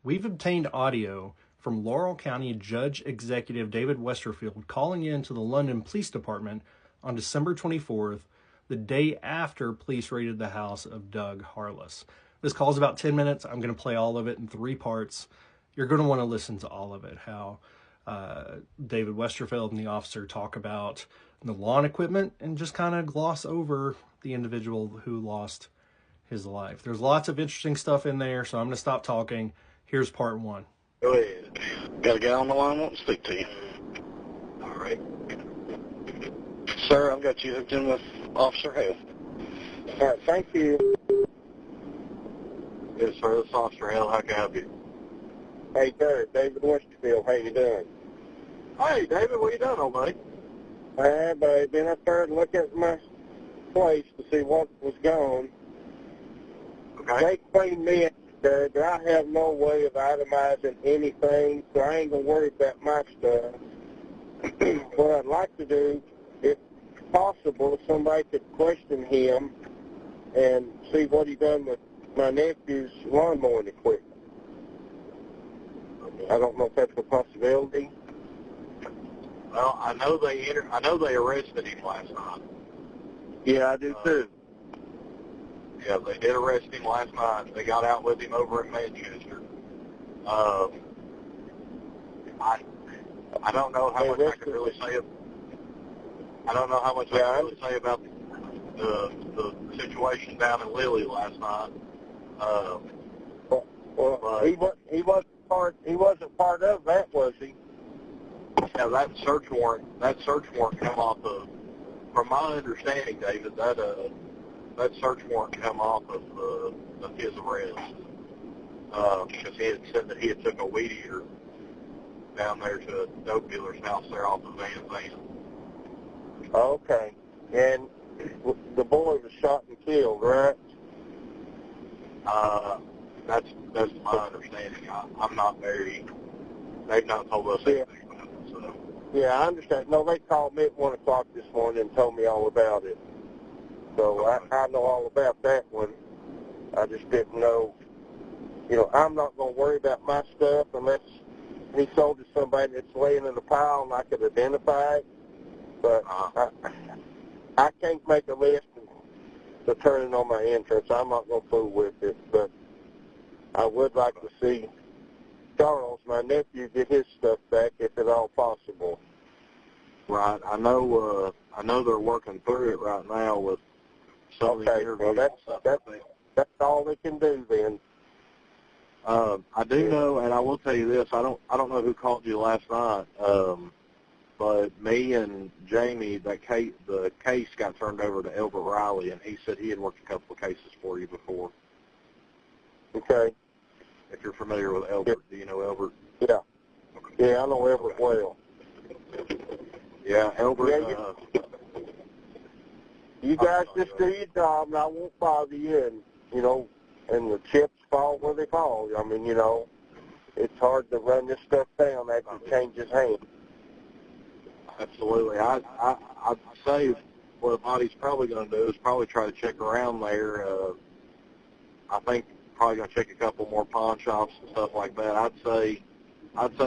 We've obtained audio from Laurel County Judge Executive David Westerfield calling in to the London Police Department on December 24th, the day after police raided the house of Doug Harless. This call is about 10 minutes. I'm going to play all of it in 3 parts. You're going to want to listen to all of it, how David Westerfield and the officer talk about the lawn equipment and just kind of gloss over the individual who lost his life. There's lots of interesting stuff in there, so I'm going to stop talking. Here's part 1. Go ahead. Got a guy on the line I want to speak to you. All right. Sir, I've got you hooked in with Officer Hale. All right, thank you. Yes, sir. This is Officer Hale. How can I help you? Hey, David Westerfield. How you doing? Hey, David. What you doing, old buddy? But I've been up there to look at my place to see what was gone. Okay. They cleaned me out there, but I have no way of itemizing anything, so I ain't going to worry about my stuff. What I'd like to do, if possible, if somebody could question him and see what he done with my nephew's lawn mowing equipment. I don't know if that's a possibility. Well, I know they arrested him last night. Yeah, I do too. Yeah, they did arrest him last night. They got out with him over in Manchester. I don't know how much I can really say. I don't know how much I can really say about the situation down in Lilly last night. He wasn't part of that, was he? Yeah, that search warrant come off of, from my understanding, David, that search warrant come off of his arrest, because he had said that he had took a weed eater down there to a dope dealer's house there off of Van Zandt. Okay, and the boy was shot and killed, right? That's my understanding. I'm not very. They've not told us anything about it. So. Yeah, I understand. No, they called me at 1 o'clock this morning and told me all about it. So I know all about that one. I just didn't know. You know, I'm not going to worry about my stuff unless he sold to somebody that's laying in a pile and I could identify it. But I can't make a list to turn it on my entrance. I'm not going to fool with it. But I would like to see Charles, my nephew, get his stuff back if at all possible. Right. I know they're working through it right now with some of the interviews. Well, that's all they can do then. I do know, and I will tell you this. I don't know who called you last night, but me and Jamie, the case got turned over to Elbert Riley, and he said he had worked a couple of cases for you before. Okay. If you're familiar with Elbert, do you know Elbert? Yeah. Yeah, I know Elbert well. Yeah, Elbert. Yeah, you guys just do your job, and I won't bother you. And and the chips fall where they fall. I mean, it's hard to run this stuff down after it changes hands. Absolutely. I'd say what Body's probably going to do is probably try to check around there. I think probably going to check a couple more pawn shops and stuff like that. I'd say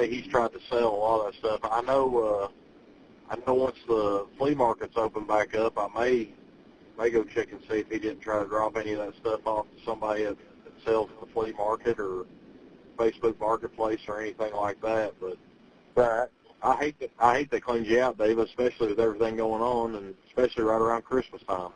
he's tried to sell a lot of that stuff. I know once the flea market's open back up, I may go check and see if he didn't try to drop any of that stuff off to somebody that sells at the flea market or Facebook Marketplace or anything like that. But right. I hate they cleaned you out, Dave, especially with everything going on, and especially right around Christmas time.